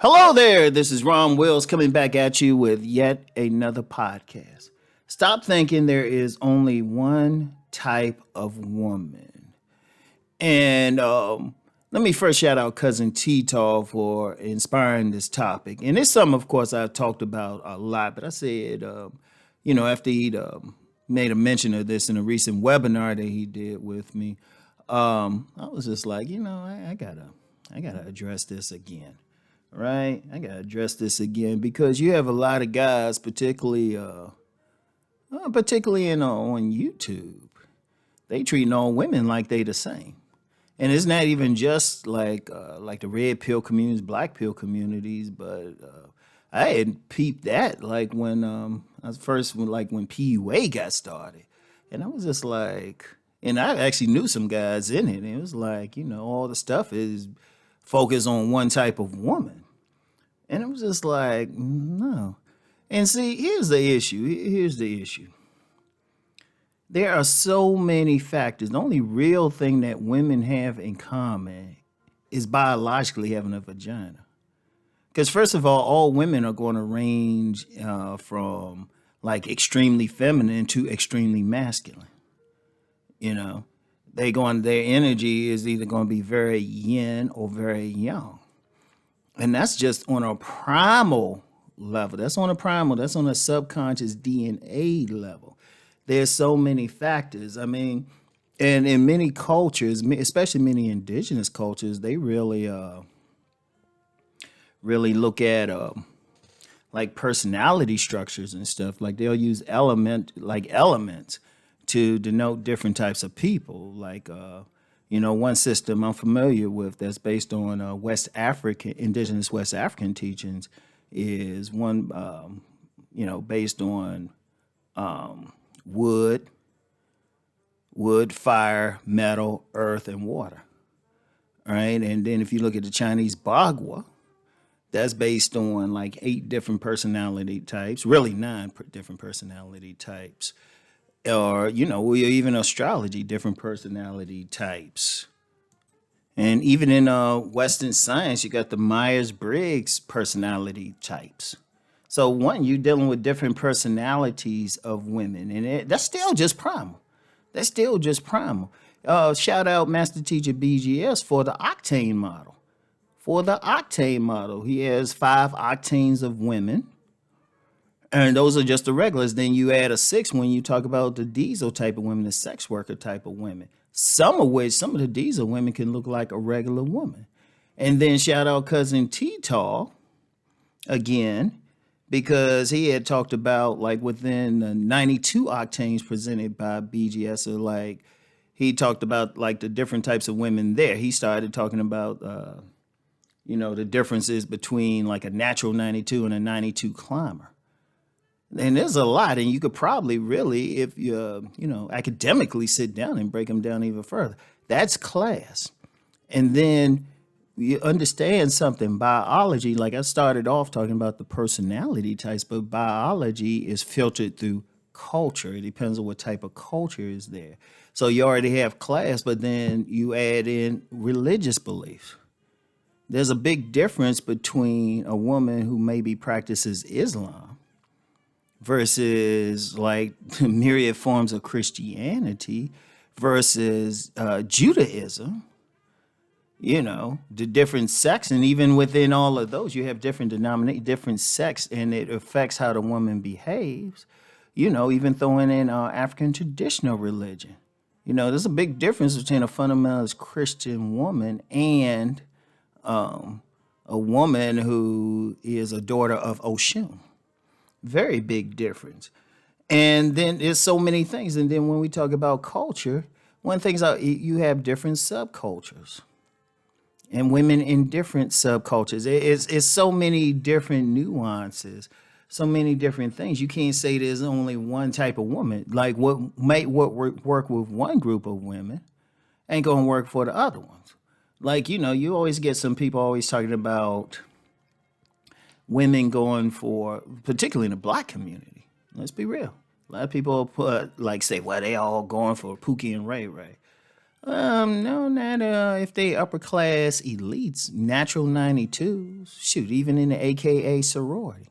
Hello there, this is Rom Wills coming back at you with yet another podcast. Stop thinking there is only one type of woman. And let me first shout out Cousin T-Tall for inspiring this topic. And it's something, of course, I've talked about a lot, but I said, after he'd made a mention of this in a recent webinar that he did with me, I was just like, I gotta address this again. Right? I gotta address this again because you have a lot of guys, particularly on YouTube, they treating all women like they the same, and it's not even just like the red pill communities, black pill communities, but I had peeped that like when I was first when PUA got started, and I was just like, and I actually knew some guys in it, and it was like all the stuff is focused on one type of woman. And it was just like, no. And see, here's the issue. Here's the issue. There are so many factors. The only real thing that women have in common is biologically having a vagina. Because first of all women are going to range from like extremely feminine to extremely masculine. Their energy is either going to be very yin or very yang. And that's just on a primal level. That's on a subconscious DNA level. There's so many factors. I mean, and in many cultures, especially many indigenous cultures, they really look at like personality structures and stuff. Like they'll use elements to denote different types of people. Like one system I'm familiar with that's based on indigenous West African teachings is one, based on wood, fire, metal, earth, and water. All right. And then if you look at the Chinese Bagua, that's based on like 8 different personality types, really 9 different personality types. Or even astrology, different personality types, and even in Western science, you got the Myers-Briggs personality types. So one, you're dealing with different personalities of women, and that's still just primal. That's still just primal. Shout out Master Teacher BGS for the octane model. He has 5 octanes of women. And those are just the regulars. Then you add a 6 when you talk about the diesel type of women, the sex worker type of women. Some of the diesel women can look like a regular woman. And then shout out Cousin T-Tall again, because he had talked about like within the 92 octanes presented by BGS, or like he talked about like the different types of women there. He started talking about, the differences between like a natural 92 and a 92 climber. And there's a lot, and you could probably really, if you, academically sit down and break them down even further. That's class. And then you understand something, biology, like I started off talking about the personality types, but biology is filtered through culture. It depends on what type of culture is there. So you already have class, but then you add in religious belief. There's a big difference between a woman who maybe practices Islam versus like myriad forms of Christianity versus Judaism, the different sects. And even within all of those, you have different different sects, and it affects how the woman behaves, even throwing in African traditional religion. There's a big difference between a fundamentalist Christian woman and a woman who is a daughter of Oshun. Very big difference. And then there's so many things. And then when we talk about culture, one thing is you have different subcultures and women in different subcultures. It's so many different nuances, so many different things. You can't say there's only one type of woman. Like what might work with one group of women ain't going to work for the other ones. Like, you always get some people always talking about women going for, particularly in the black community. Let's be real. A lot of people say, well, they all going for Pookie and Ray Ray. No, not if they upper class elites, natural 92s. Shoot, even in the AKA sorority,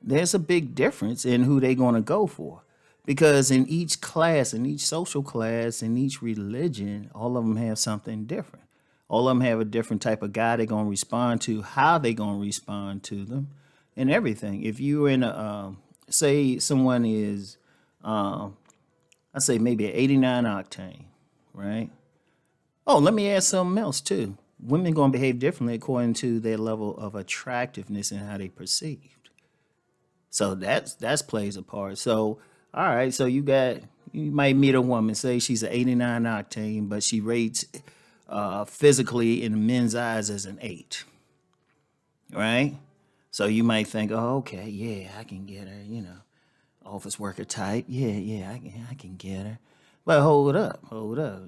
there's a big difference in who they're going to go for. Because in each class, in each social class, in each religion, all of them have something different. All of them have a different type of guy they're going to respond to, how they're going to respond to them, and everything. If you're in say someone is, I say maybe an 89 octane, right? Oh, let me add something else too. Women going to behave differently according to their level of attractiveness and how they perceived. So that's plays a part. So all right, so you might meet a woman, say she's an 89 octane, but she rates physically in men's eyes as an 8, right? So you might think, oh, okay, yeah, I can get her, office worker type. Yeah, yeah, I can get her. But hold up.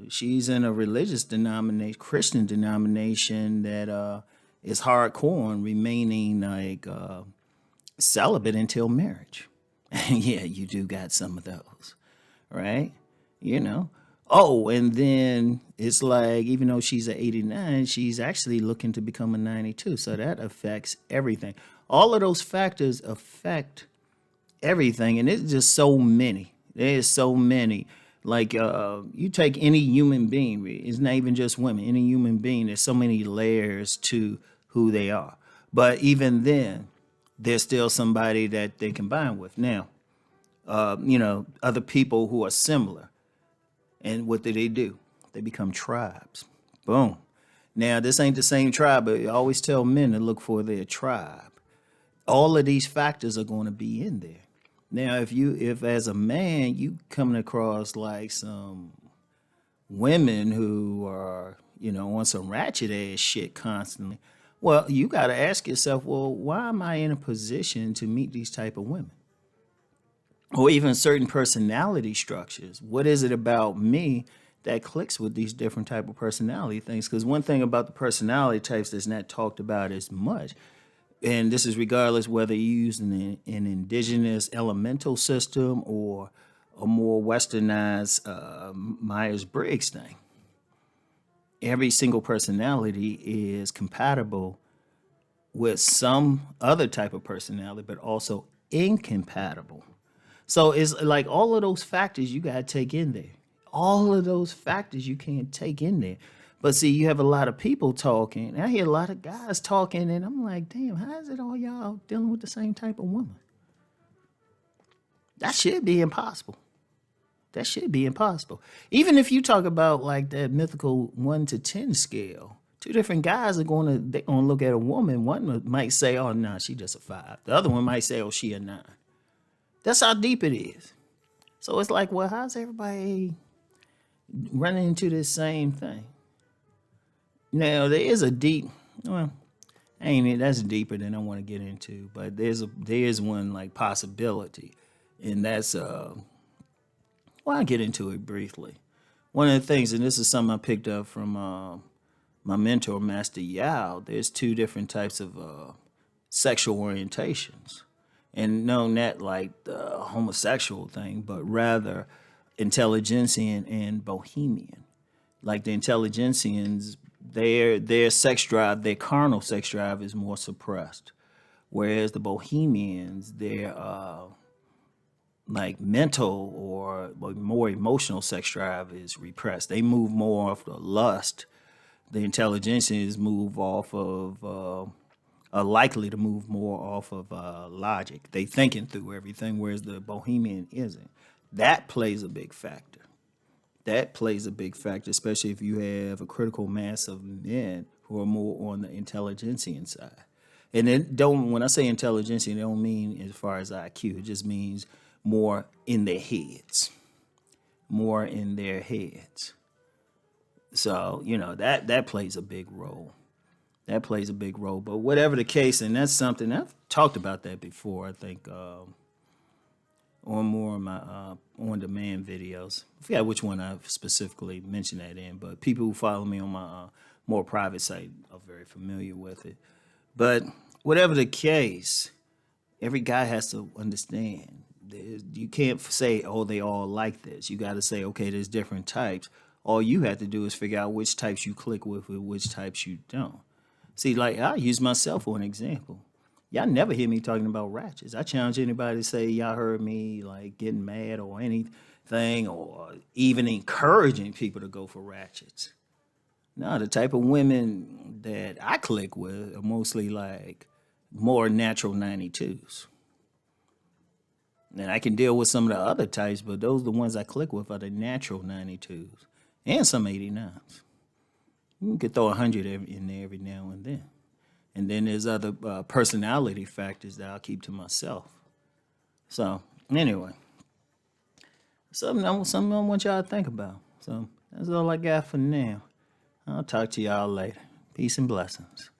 She's in a religious denomination, Christian denomination that is hardcore on remaining like celibate until marriage. Yeah, you do got some of those, right? You know. Oh, and then it's like even though she's an 89, she's actually looking to become a 92. So that affects everything. All of those factors affect everything, and it's just so many. There's so many. Like you take any human being, it's not even just women. Any human being, there's so many layers to who they are. But even then, there's still somebody that they combine with. Now, other people who are similar, and what do? They become tribes. Boom. Now, this ain't the same tribe, but I always tell men to look for their tribe. All of these factors are going to be in there. Now, if as a man you coming across like some women who are, on some ratchet ass shit constantly, well, you got to ask yourself, well, why am I in a position to meet these type of women? Or even certain personality structures. What is it about me that clicks with these different type of personality things? Because one thing about the personality types that's not talked about as much, and this is regardless whether you use an indigenous elemental system or a more westernized Myers-Briggs thing. Every single personality is compatible with some other type of personality, but also incompatible. So it's like all of those factors you got to take in there. All of those factors you can't take in there. But see, you have a lot of people talking. I hear a lot of guys talking, and I'm like, damn, how is it all y'all dealing with the same type of woman? That should be impossible. That should be impossible. Even if you talk about like that mythical 1 to 10 scale, two different guys they're gonna look at a woman. One might say, "Oh, nah, she just a 5." The other one might say, "Oh, she a 9." That's how deep it is. So it's like, well, how's everybody running into this same thing? Now there is a deep, well, ain't it? That's deeper than I want to get into, but there's one like possibility, and that's well, I'll get into it briefly. One of the things, and this is something I picked up from my mentor, Master Yao. There's two different types of sexual orientations, and no, not like the homosexual thing, but rather intelligentsia and bohemian. Like the intelligentsians, their sex drive, their carnal sex drive is more suppressed, whereas the bohemians, their like mental or more emotional sex drive is repressed. They move more off the lust. The intelligentsians move off of are likely to move more off of logic. They thinking through everything, whereas the bohemian isn't. That plays a big factor. That plays a big factor, especially if you have a critical mass of men who are more on the intelligentsia side. And it don't when I say intelligentsia, it don't mean as far as IQ. It just means more in their heads. More in their heads. So, that plays a big role. That plays a big role. But whatever the case, and that's something I've talked about that before, I think, on more of my on-demand videos. I forgot which one I've specifically mentioned that in, but people who follow me on my more private site are very familiar with it. But whatever the case, every guy has to understand. You can't say, oh, they all like this. You got to say, okay, there's different types. All you have to do is figure out which types you click with and which types you don't. See, like I use myself for an example. Y'all never hear me talking about ratchets. I challenge anybody to say y'all heard me like getting mad or anything or even encouraging people to go for ratchets. No, the type of women that I click with are mostly like more natural 92s. And I can deal with some of the other types, but those the ones I click with are the natural 92s and some 89s. You can throw 100 in there every now and then. And then there's other personality factors that I'll keep to myself. So anyway, something I want y'all to think about. So that's all I got for now. I'll talk to y'all later. Peace and blessings.